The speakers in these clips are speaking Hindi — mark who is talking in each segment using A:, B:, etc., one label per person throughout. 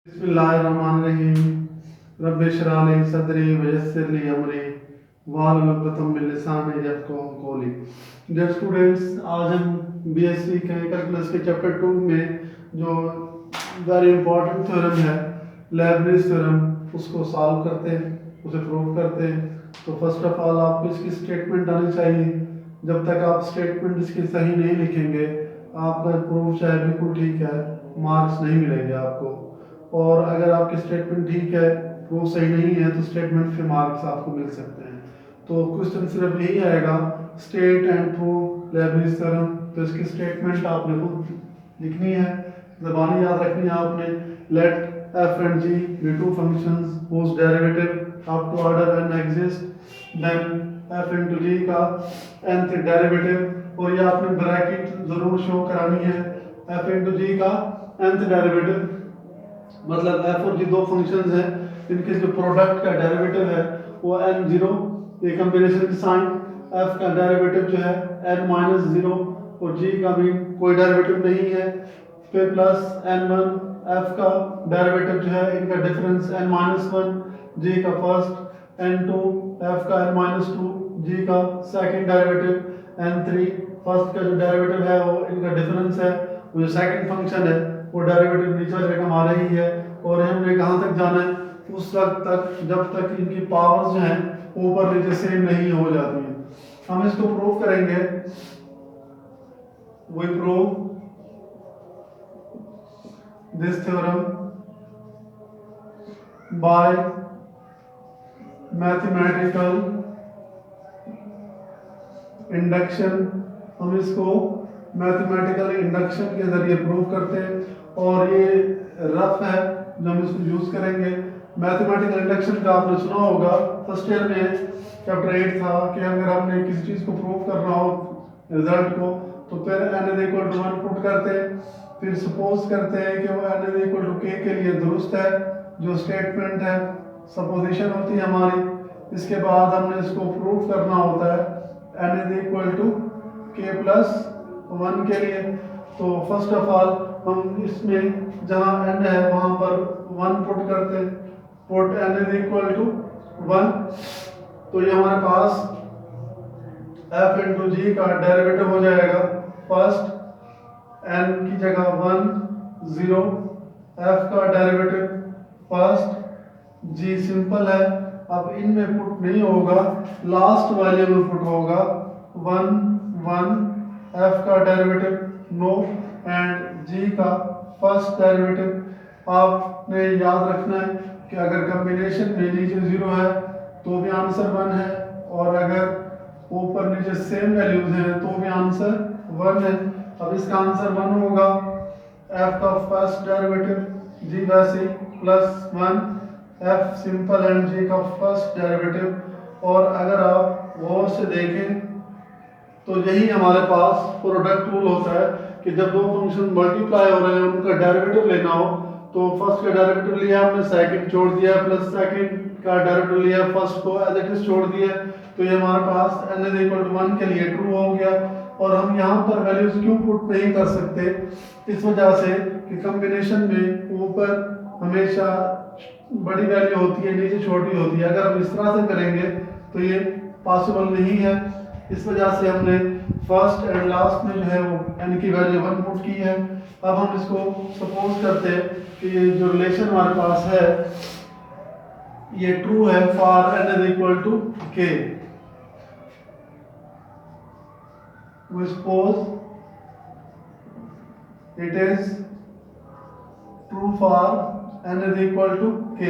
A: बिस्मिल्लाहिर्रहमानिर्रहीम रब्बि इश्रह ली सदरी वयस्सिर ली अमरी वाहलुल उक़दतम मिन लिसानी यफ़क़हू क़ौली। डियर स्टूडेंट्स, आज हम बीएससी कैलकुलस के चैप्टर 2 में जो वेरी इंपॉर्टेंट थ्योरम है लेबनिज़ थ्योरम, उसको सॉल्व करते हैं, उसे प्रूव करते हैं। तो फर्स्ट ऑफ ऑल आपको इसकी स्टेटमेंट आनी चाहिए। जब तक आप स्टेटमेंट इसकी सही नहीं लिखेंगे, आपका प्रूफ चाहे बिल्कुल ठीक है, मार्क्स नहीं मिलेंगे आपको। और अगर आपकी स्टेटमेंट ठीक है, प्रूफ सही नहीं है, तो स्टेटमेंट के मार्क्स आपको मिल सकते हैं। तो क्वेश्चन सिर्फ यही आएगा, स्टेट एंड प्रूव लेबनिज़ थ्योरम। तो इसकी स्टेटमेंट आपने खुद लिखनी है, ज़बानी याद रखनी है आपने। Let f and g be two functions whose derivative up to order n exist, then f into g का nth डेरिवेटिव, और ये आपने ब्रैकेट जरूर शो करानी है। f into g का nth डेरिवेटिव मतलब f और g दो फंक्शंस हैं, इनके जो प्रोडक्ट का डेरिवेटिव है वो n0, ये कंपैरिजन की साइन। f का डेरिवेटिव जो है n-0 और g का भी कोई डेरिवेटिव नहीं है, फिर प्लस n1। f का डेरिवेटिव जो है, इनका डिफरेंस n-1, g का फर्स्ट, n2 f का n-2, g का सेकंड डेरिवेटिव, n3 फर्स्ट का जो डेरिवेटिव है वो इनका डिफरेंस है, वो जो सेकंड फंक्शन है वो डेरिवेटिव नीचे जगह हमारा ही है। और हमने कहाँ तक जाना है, उस वक्त तक जब तक इनकी पावर्स जो हैं ऊपर नीचे सेम नहीं हो जाती हैं। हम इसको प्रूव करेंगे। We prove this theorem by mathematical induction. हम इसको मैथमेटिकल इंडक्शन के जरिए प्रूव करते हैं, और ये रफ है जो हम इसको यूज करेंगे। मैथमेटिकल इंडक्शन का आपने सुना होगा, फर्स्ट ईयर में चैप्टर 8 था कि अगर हमने किसी चीज़ को प्रूव करना हो रिजल्ट को, तो फिर n = 1 पुट करते हैं, फिर सपोज करते हैं कि वो n = k के लिए दुरुस्त है, जो स्टेटमेंट है, सपोजिशन होती है हमारी। इसके बाद हमने इसको प्रूव करना होता है n = k+1 के लिए। तो फर्स्ट ऑफ ऑल हम इसमें जहाँ n है वहाँ पर 1 पुट करते हैं, पुट n = 1। तो ये हमारे पास f into g का डेरिवेटिव हो जाएगा, फर्स्ट n की जगह 1 0, f का डेरिवेटिव फर्स्ट, g सिंपल है, अब इनमें पुट नहीं होगा, लास्ट वाले में पुट होगा 1 1, f का डेरिवेटिव नो, एंड g का फर्स्ट डेरिवेटिव। आपने याद रखना है कि अगर कॉम्बिनेशन में नीचे 0 है तो भी आंसर 1 है, और अगर ऊपर नीचे सेम वैल्यूज हैं तो भी आंसर 1 है। अब इसका आंसर 1 होगा, f का फर्स्ट डेरिवेटिव g वैसे +1, f सिंपल एंड g का फर्स्ट डेरिवेटिव। और अगर आप गौर से देखें तो यही हमारे पास प्रोडक्ट रूल होता है कि जब दो फंक्शन मल्टीप्लाई हो रहे हैं, उनका डेरिवेटिव लेना हो, तो फर्स्ट का डेरिवेटिव लिया हमने, सेकंड छोड़ दिया, प्लस सेकंड का डेरिवेटिव लिया, फर्स्ट को एज इट इज छोड़ दिया, तो ये हमारे पास n = 1 के लिए ट्रू हो गया। और हम यहाँ पर वैल्यूज क्यों पुट नहीं कर सकते, इस वजह से कि कॉम्बिनेशन में ऊपर हमेशा बड़ी वैल्यू होती है, नीचे छोटी होती है। अगर हम इस तरह से करेंगे तो ये पॉसिबल नहीं है, इस वजह से हमने फर्स्ट एंड लास्ट में जो है वो n की वैल्यू 1 पुट की है। अब हम इसको सपोज करते हैं कि ये जो रिलेशन हमारे पास है ये ट्रू है for n = k। We suppose it is true for n = k।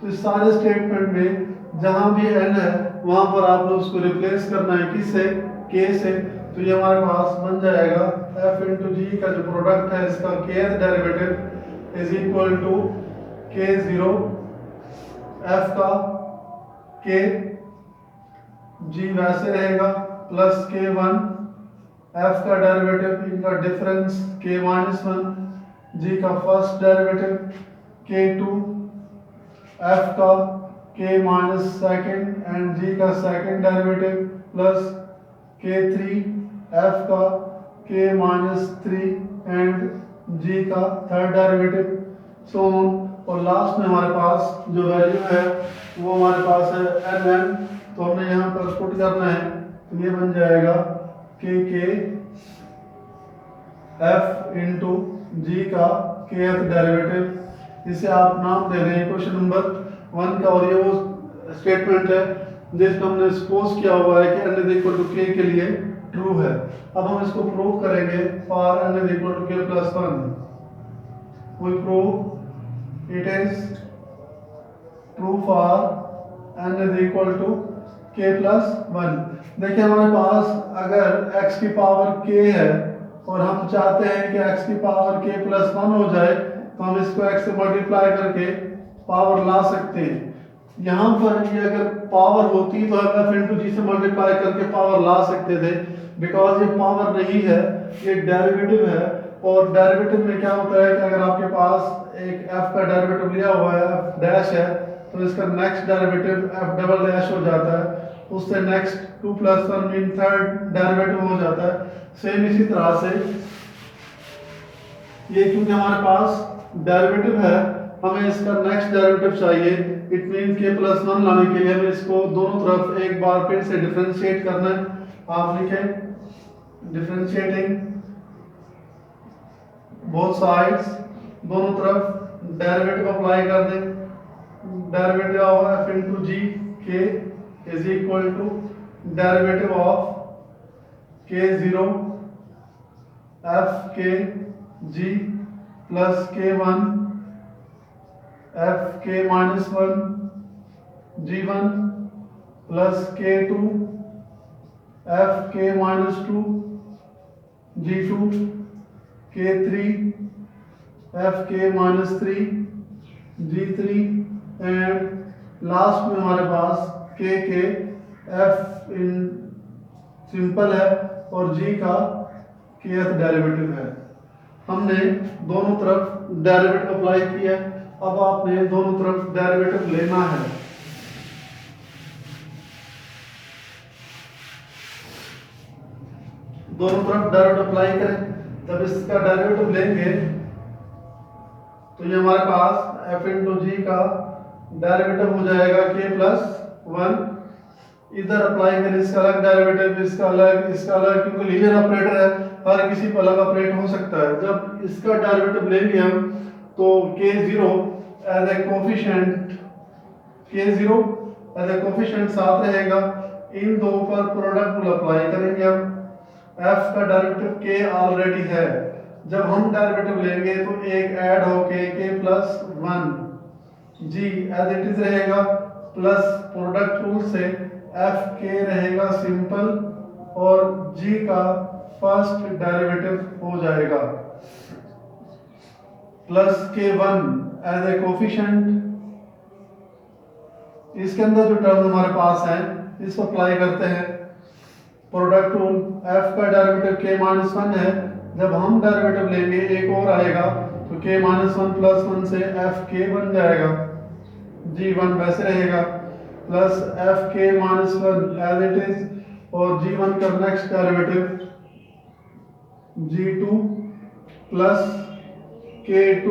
A: तो इस सारे स्टेटमेंट में जहां भी n है वहां पर आपने उसको रिप्लेस करना है, किससे, k से। तो ये हमारे पास बन जाएगा f into g का जो प्रोडक्ट है इसका kth derivative is equal to k0, f का k, g वैसे रहेगा, प्लस k1, f का डेरिवेटिव इनका डिफरेंस k-1, g का फर्स्ट डेरिवेटिव k2, f का k-2 एंड g का second derivative, plus k3, f का k-3 एंड g का थर्ड डेरिवेटिव, सो ऑन। और लास्ट में हमारे पास जो वैल्यू है वो हमारे पास है एन एन, तो हमने यहाँ पर पुट करना है, तो ये बन जाएगा के एफ इंटू जी का kth डेरिवेटिव। इसे आप नाम दे दें क्वेश्चन नंबर 1 का, और ये वो स्टेटमेंट है जिसको हमने सपोज किया हुआ है कि n is equal to k के लिए ट्रू है। अब हम इसको प्रूव करेंगे for n is equal to k plus 1। We prove it is true for n is equal to k plus 1। देखिए हमारे पास अगर x की पावर k है और हम चाहते हैं कि x की पावर k प्लस 1 हो जाए, तो हम इसको x से मल्टीप्लाई करके पावर ला सकते हैं। यहाँ पर ये अगर पावर होती तो हम f इंटू जी से मल्टीप्लाई करके पावर ला सकते थे। बिकॉज ये पावर नहीं है, ये डेरिवेटिव है, और डेरिवेटिव में क्या होता है कि अगर आपके पास एक f का डेरिवेटिव लिया हुआ है f डैश है, तो इसका next derivative f double dash हो जाता है, उससे next 2 plus 1 mean third derivative हो जाता है। सेम इसी तरह से ये क्योंकि हमारे पास डेरिवेटिव है, हमें इसका नेक्स्ट डेरिवेटिव चाहिए। इट मीन के प्लस 1 लाने के लिए हमें इसको दोनों तरफ एक बार फिर से डिफरेंशिएट करना है। आप लिखें डिफरेंशिएटिंग बोथ साइड्स, दोनों तरफ डेरिवेटिव अप्लाई कर दें। Derivative of F into G K is equal to derivative of K zero F K G plus K one F के minus 1 G one plus K two F के minus 2 G two K three F के minus 3 G three, and last में हमारे पास के एफ इन सिंपल है और जी का kth डेरिवेटिव है। हमने दोनों तरफ डेरिवेटिव अप्लाई किया है, अब आपने दोनों तरफ डेरिवेटिव लेना है। दोनों तरफ डेरिवेटिव अप्लाई करें। जब इसका डेरिवेटिव लेंगे तो ये हमारे पास f इंटू जी का डेरिवेटिव हो जाएगा k प्लस 1। इधर अप्लाई करें इसका अलग डेरिवेटिव, इसका अलग, क्योंकि लीनियर ऑपरेटर है, हर किसी पर अलग ऑपरेट हो सकता है। जब इसका डेरिवेटिव लेंगे हम तो k0 as a coefficient, k0 as a coefficient साथ रहेगा। इन दो पर प्रोडक्ट रूल अप्लाई करेंगे हम। f का डेरिवेटिव k ऑलरेडी है, जब हम डेरिवेटिव लेंगे तो एक ऐड होके k plus 1 g as it is रहेगा, प्लस प्रोडक्ट रूल से एफ के रहेगा सिंपल और जी का फर्स्ट डेरिवेटिव हो जाएगा, plus k1 as a coefficient. इसके अंदर जो टर्म हमारे पास है इसको अप्लाई करते हैं। प्रोडक्ट रूल, f का डेरिवेटिव k माइनस 1 है, जब हम डेरिवेटिव लेंगे एक और आएगा तो k माइनस 1 प्लस 1 से एफ के बन जाएगा, g1 वैसे रहेगा, प्लस एफ के माइनस 1 एज इट इज, और g1 का next derivative g2 plus k2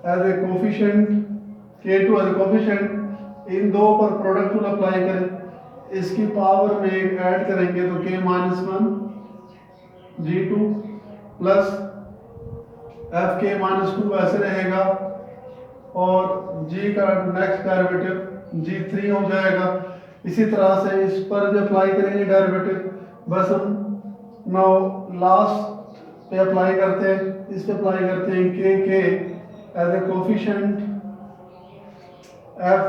A: as a coefficient, k2 as a coefficient. इन दो पर प्रोडक्ट रूल अप्लाई करें, इसकी पावर में एक ऐड करेंगे तो k minus 1 g2 plus F के माइनस 2 वैसे रहेगा, और g का नेक्स्ट डेरिवेटिव g3 हो जाएगा। इसी तरह से इस पर भी अप्लाई करेंगे डेरिवेटिव। बस हम नाउ लास्ट पे अप्लाई करते हैं, इस पे अप्लाई करते हैं k as a coefficient, f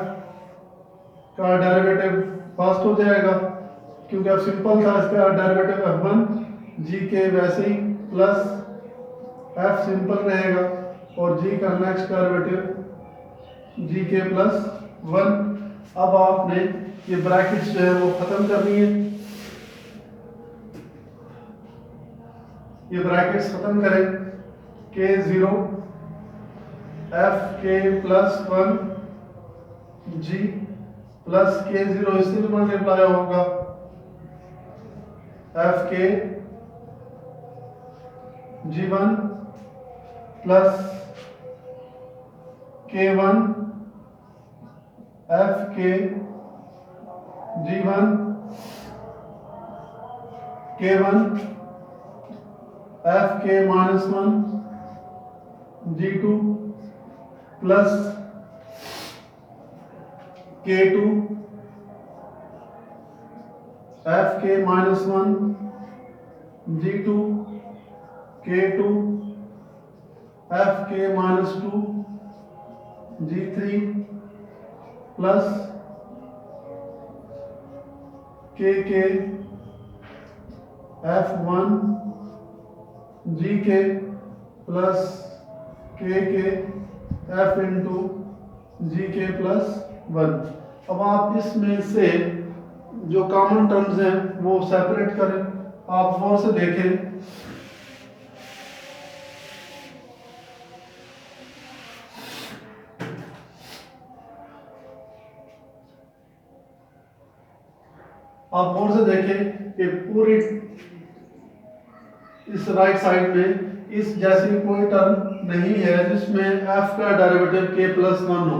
A: का डेरिवेटिव फर्स्ट हो जाएगा क्योंकि अब सिंपल था, इसका डेरिवेटिव f1 g के वैसे ही, प्लस f सिंपल रहेगा और g का नेक्स्ट डेरिवेटिव g के प्लस 1। अब आपने ये ब्रैकेट्स जो है वो खत्म करनी है। ये ब्रैकेट्स खत्म करें, k0 f के प्लस 1 g प्लस k0 इससे भी मल्टीप्लाई होगा, f के g1 plus K1 F K G1 K1 F K -1 G2 plus K2 F K -1 G2 K2 F K -2 G3 plus KK F1 GK plus KK F into GK plus 1। अब आप इसमें से जो कॉमन टर्म्स हैं वो सेपरेट करें। आप गौर से देखें, आप गौर से देखें कि पूरी इस राइट साइड में इस जैसी कोई टर्म नहीं है जिसमें f का डेरिवेटिव k+1 हो।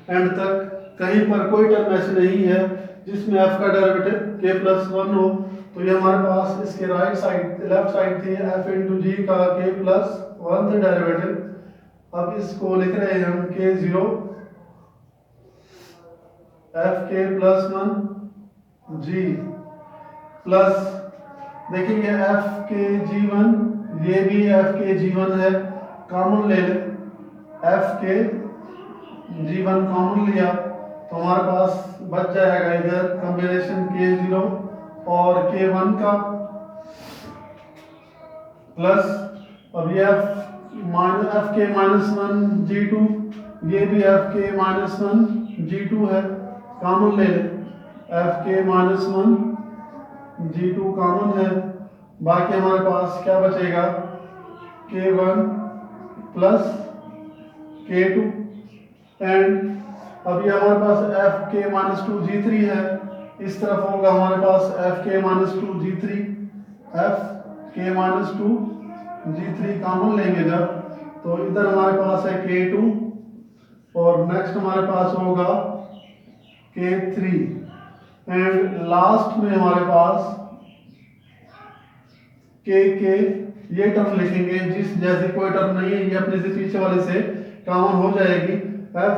A: एंड तक कहीं पर कोई टर्म ऐसी नहीं है जिसमें f का डेरिवेटिव k+1 हो। तो ये हमारे पास इसके राइट साइड लेफ्ट साइड थी f इंटू जी का k+1 थे डेरिवेटिव। अब इसको लिख रहे हैं हम k0 f k+1 g plus देखिए f के g1, ये भी f के g1 है, कॉमन ले लें। f के g1 कॉमन लिया तो हमारे पास बच जाएगा इधर कॉम्बिनेशन k0 और k1 का प्लस अब ये f के -1 g2, ये भी f के -1 g2 है, कॉमन ले लें। f के -1 G2 कॉमन है, बाकी हमारे पास क्या बचेगा K1 प्लस K2 एंड अभी हमारे पास f के -2 G3 है। इस तरफ होगा हमारे पास f के -2 G3, f के -2 G3 कॉमन लेंगे जब, तो इधर हमारे पास है K2 और नेक्स्ट हमारे पास होगा K3 एंड लास्ट में हमारे पास KK ये टर्म लिखेंगे जिस जैसी कोई टर्म नहीं है, ये अपने से पीछे वाले से कॉमन हो जाएगी। F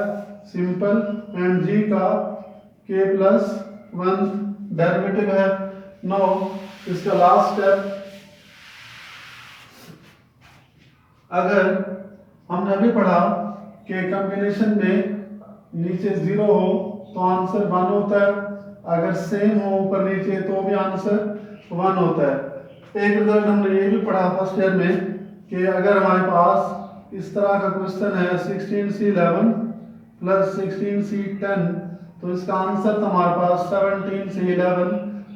A: सिंपल एंड G का k+1 डेरिवेटिव है। नाउ इसका लास्ट स्टेप, अगर हमने अभी पढ़ा कि कॉम्बिनेशन में नीचे 0 हो तो आंसर 1 होता है, अगर सेम हो ऊपर नीचे तो भी आंसर 1 होता है। एक रिजल्ट हमने ये भी पढ़ा फर्स्ट ईयर में कि अगर हमारे पास इस तरह का क्वेश्चन है 16C11 प्लस 16C10 तो इसका आंसर तो हमारे पास 17C11।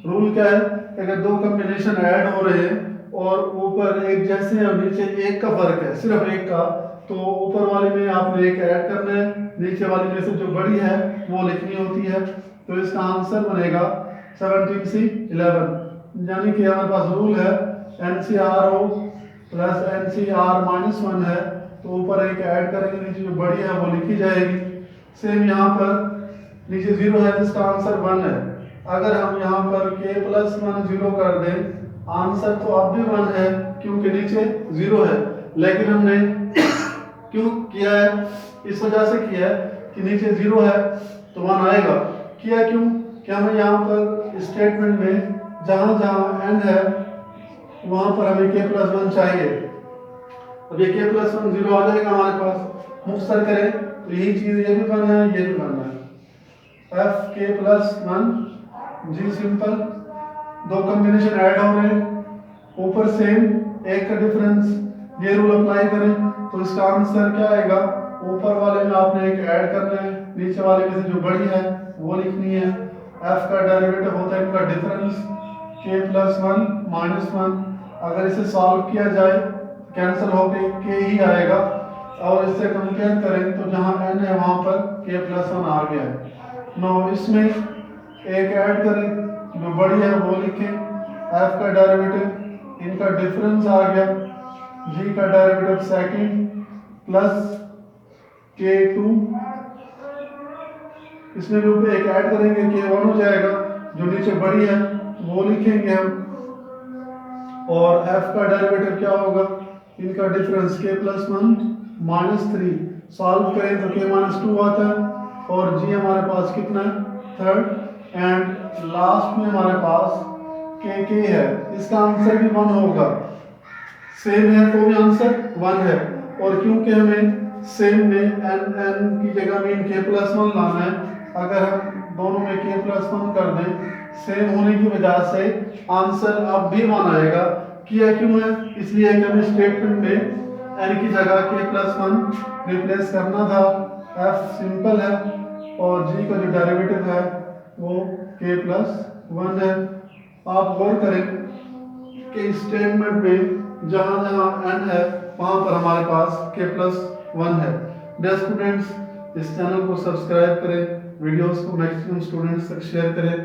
A: रूल क्या है, अगर दो कॉम्बिनेशन ऐड हो रहे हैं और ऊपर एक जैसे हैं और नीचे एक का फर्क है, सिर्फ एक का, तो ऊपर वाले में आपने एक ऐड करना है, नीचे वाले में से जो बड़ी है वो लिखनी होती है। तो इसका आंसर बनेगा 17C11। यानी कि हमारे पास रूल है NCRO प्लस NCR-1 है, तो ऊपर एक ऐड करेंगे, नीचे जो बड़ी है वो लिखी जाएगी। सेम यहाँ पर नीचे 0 है जिसका आंसर 1 है, अगर हम यहाँ पर k+1 0 कर दें आंसर तो अब भी 1 है क्योंकि नीचे 0 है। लेकिन हमने क्यों किया है, इस वजह से किया है कि नीचे 0 है तो 1 आएगा। किया क्यों, क्या हमें यहाँ पर स्टेटमेंट में जहाँ जहाँ n है वहाँ पर हमें k+1 चाहिए। अब ये k+1 0 आ जाएगा हमारे पास, मुख्तर करें तो यही चीज़ ये भी बनना है, ये भी बनना है। f k+1 g सिंपल, दो कॉम्बिनेशन ऐड हो रहे हैं, ऊपर सेम एक का डिफरेंस, ये रूल अप्लाई करें तो इसका आंसर क्या आएगा, ऊपर वाले में आपने एक ऐड करना है, नीचे वाले में से जो बड़ी है वो लिखनी है। f का डेरिवेटिव होता है इनका डिफरेंस k+1 -1, अगर इसे सॉल्व किया जाए कैंसिल होके k ही आएगा और इससे कंपेयर करें तो जहाँ n है वहाँ पर k+1 आ गया है। नो इसमें एक ऐड करें, जो बड़ी है वो लिखें, f का डेरिवेटिव इनका डिफरेंस आ गया, g का डेरिवेटिव सेकंड प्लस K2, इसमें भी एक ऐड करेंगे K1 हो जाएगा, जो नीचे बड़ी है वो लिखेंगे हम, और f का डेरिवेटिव क्या होगा, इनका डिफरेंस k+1 -3, सॉल्व करें तो k-2 आता है, और g हमारे पास कितना है, थर्ड, एंड लास्ट में हमारे पास k है। इसका आंसर भी 1 होगा, सेम है तो भी आंसर 1 है, और क्योंकि हमें सेम में n की जगह में k+1 लाना है, अगर हम दोनों में k+1 कर दें सेम होने की वजह से आंसर अब भी 1 आएगा। किया क्यों है, इसलिए कि हमें स्टेटमेंट में n की जगह k+1 रिप्लेस करना था। f सिंपल है और g का जो डेरिवेटिव है वो k+1 है। आप गौर करें कि स्टेटमेंट में जहां जहां n है वहां पर हमारे पास k+1 है। डियर स्टूडेंट्स, इस चैनल को सब्सक्राइब करें, वीडियोस को मैक्सिमम स्टूडेंट्स तक शेयर करें,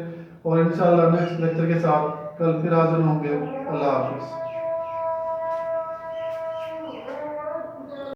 A: और इंशाल्लाह नेक्स्ट लेक्चर के साथ कल फिर हाजिर होंगे। अल्लाह हाफिज़।